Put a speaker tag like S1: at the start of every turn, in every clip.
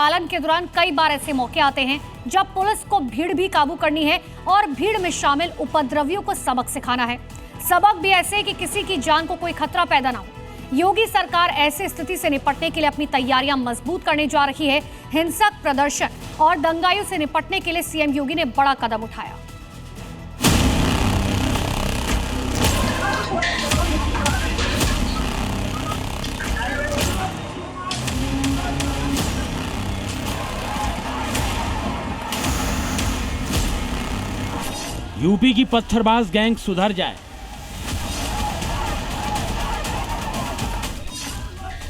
S1: पालन के दौरान कई बार ऐसे मौके आते हैं जब पुलिस को भीड़ भी काबू करनी है और भीड़ में शामिल उपद्रवियों को सबक सिखाना है। सबक भी ऐसे कि किसी की जान को कोई खतरा पैदा ना हो। योगी सरकार ऐसी स्थिति से निपटने के लिए अपनी तैयारियां मजबूत करने जा रही है। हिंसक प्रदर्शन और दंगाइयों से निपटने के लिए सीएम योगी ने बड़ा कदम उठाया।
S2: यूपी की पत्थरबाज गैंग सुधर जाए।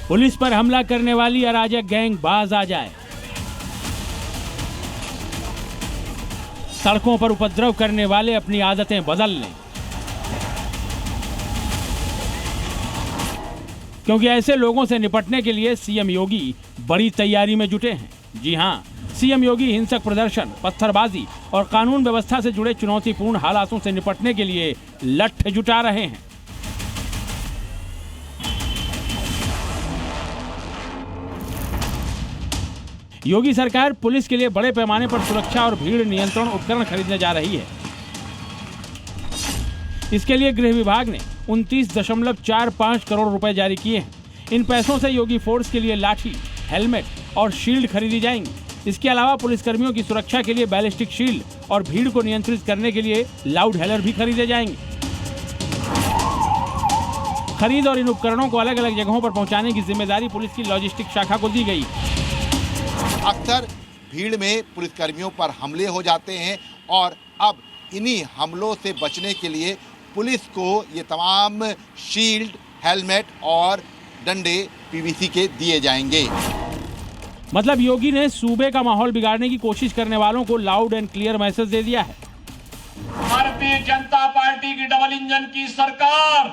S2: पुलिस पर हमला करने वाली अराजक गैंग बाज आ जाए। सड़कों पर उपद्रव करने वाले अपनी आदतें बदल लें, क्योंकि ऐसे लोगों से निपटने के लिए सीएम योगी बड़ी तैयारी में जुटे हैं। जी हां, सीएम योगी हिंसक प्रदर्शन, पत्थरबाजी और कानून व्यवस्था से जुड़े चुनौतीपूर्ण हालातों से निपटने के लिए लठ जुटा रहे हैं। योगी सरकार पुलिस के लिए बड़े पैमाने पर सुरक्षा और भीड़ नियंत्रण उपकरण खरीदने जा रही है। इसके लिए गृह विभाग ने 29.45 करोड़ रुपए जारी किए हैं। इन पैसों से योगी फोर्स के लिए लाठी, हेलमेट और शील्ड खरीदी जाएंगी। इसके अलावा पुलिसकर्मियों की सुरक्षा के लिए बैलिस्टिक शील्ड और भीड़ को नियंत्रित करने के लिए लाउड हेलर भी खरीदे जाएंगे। खरीद और इन उपकरणों को अलग अलग जगहों पर पहुंचाने की जिम्मेदारी पुलिस की लॉजिस्टिक शाखा को दी गई।
S3: अक्सर भीड़ में पुलिसकर्मियों पर हमले हो जाते हैं और अब इन्हीं हमलों से बचने के लिए पुलिस को ये तमाम शील्ड, हेलमेट और डंडे पीवीसी के दिए जाएंगे।
S2: मतलब योगी ने सूबे का माहौल बिगाड़ने की कोशिश करने वालों को लाउड एंड क्लियर मैसेज दे दिया है।
S4: भारतीय जनता पार्टी की डबल इंजन की सरकार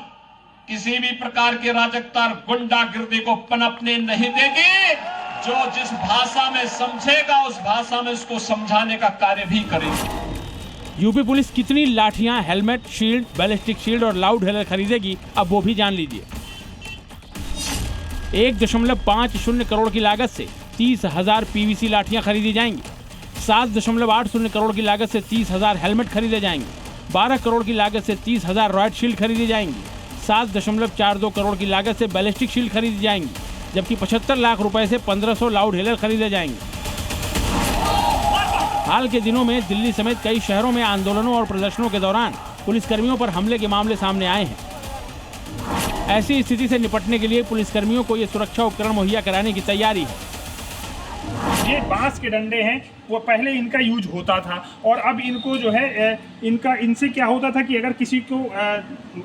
S4: किसी भी प्रकार के राजकता और गुंडागिर्दी को पनपने नहीं देगी। जो जिस भाषा में समझेगा उस भाषा में उसको समझाने का कार्य भी करेगी।
S2: यूपी पुलिस कितनी लाठियां, हेलमेट, शील्ड, बैलिस्टिक शील्ड और लाउड हेलर खरीदेगी, अब वो भी जान लीजिए। 1.50 करोड़ की लागत से 30,000 पीवीसी लाठियां खरीदी जाएंगी। 7.80 करोड़ की लागत से 30,000 हेलमेट खरीदे जाएंगे। 12 करोड़ की लागत से 30,000 रॉयट शील्ड खरीदी जाएंगी। 7.42 करोड़ की लागत से बैलिस्टिक शील्ड खरीदी जाएंगी, जबकि 75 लाख रुपए से 1500 लाउड हेलर खरीदे जाएंगे। हाल के दिनों में दिल्ली समेत कई शहरों में आंदोलनों और प्रदर्शनों के दौरान पुलिसकर्मियों पर हमले के मामले सामने आए हैं। ऐसी स्थिति से निपटने के लिए पुलिसकर्मियों को ये सुरक्षा उपकरण मुहैया कराने की तैयारी है।
S5: ये बांस के डंडे हैं, वो पहले इनका यूज होता था और अब इनको जो है इनसे क्या होता था कि अगर किसी को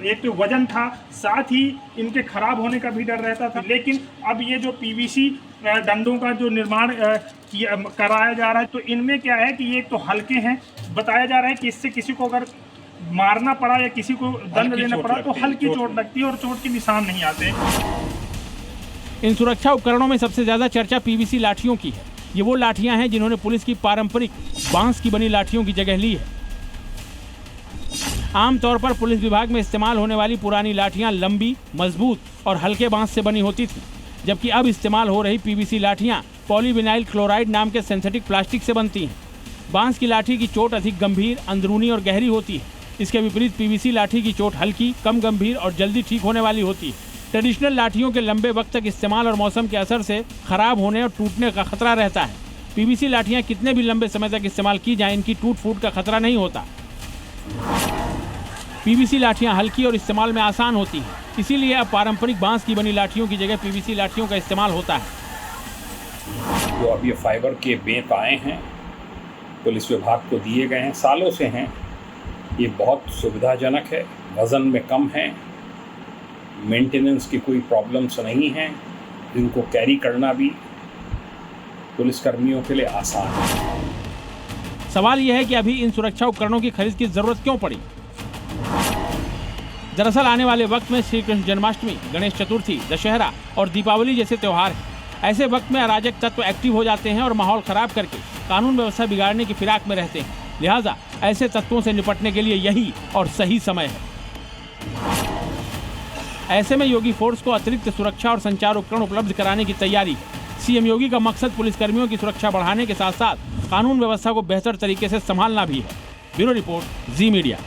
S5: एक तो वजन था, साथ ही इनके खराब होने का भी डर रहता था। लेकिन अब ये जो पीवीसी डंडों का जो निर्माण कराया जा रहा है, तो इनमें क्या है कि ये एक तो हल्के हैं। बताया जा रहा है कि इससे किसी को अगर मारना पड़ा या किसी को दंड देना पड़ा तो हल्की चोट लगती है और चोट के निशान नहीं आते।
S2: इन सुरक्षा उपकरणों में सबसे ज्यादा चर्चा पीवीसी लाठियों की है। ये वो लाठियां हैं जिन्होंने पुलिस की पारंपरिक बांस की बनी लाठियों की जगह ली है। आमतौर पर पुलिस विभाग में इस्तेमाल होने वाली पुरानी लाठियां लंबी, मजबूत और हल्के बांस से बनी होती थी, जबकि अब इस्तेमाल हो रही पीवीसी लाठियां पॉलीविनाइल क्लोराइड नाम के सिंथेटिक प्लास्टिक से बनती हैं। बांस की लाठी की चोट अधिक गंभीर, अंदरूनी और गहरी होती है। इसके विपरीत पीवीसी लाठी की चोट हल्की, कम गंभीर और जल्दी ठीक होने वाली होती है। ट्रेडिशनल लाठियों के लंबे वक्त तक इस्तेमाल और मौसम के असर से खराब होने और टूटने का खतरा रहता है। पीवीसी लाठियां कितने भी लंबे समय तक इस्तेमाल की जाएं, इनकी टूट फूट का खतरा नहीं होता। पीवीसी लाठियां हल्की और इस्तेमाल में आसान होती हैं, इसीलिए अब पारंपरिक बांस की बनी लाठियों की जगह पीवीसी लाठियों का इस्तेमाल होता है।
S6: जो अब ये फाइबर के बेंत आए हैं, पुलिस विभाग को दिए गए हैं, सालों से हैं, ये बहुत सुविधाजनक है, वजन में कम है, मेंटेनेंस की कोई प्रॉब्लम्स नहीं हैं, इनको कैरी करना भी पुलिसकर्मियों के लिए आसान है।
S2: सवाल यह है कि अभी इन सुरक्षा उपकरणों की खरीद की जरूरत क्यों पड़ी? दरअसल आने वाले वक्त में श्री कृष्ण जन्माष्टमी, गणेश चतुर्थी, दशहरा और दीपावली जैसे त्योहार हैं। ऐसे वक्त में अराजक तत्व एक्टिव हो जाते हैं और माहौल खराब करके कानून व्यवस्था बिगाड़ने की फिराक में रहते हैं। लिहाजा ऐसे तत्वों से निपटने के लिए यही और सही समय है। ऐसे में योगी फोर्स को अतिरिक्त सुरक्षा और संचार उपकरण उपलब्ध कराने की तैयारी है। सीएम योगी का मकसद पुलिसकर्मियों की सुरक्षा बढ़ाने के साथ साथ कानून व्यवस्था को बेहतर तरीके से संभालना भी है। ब्यूरो रिपोर्ट, जी मीडिया।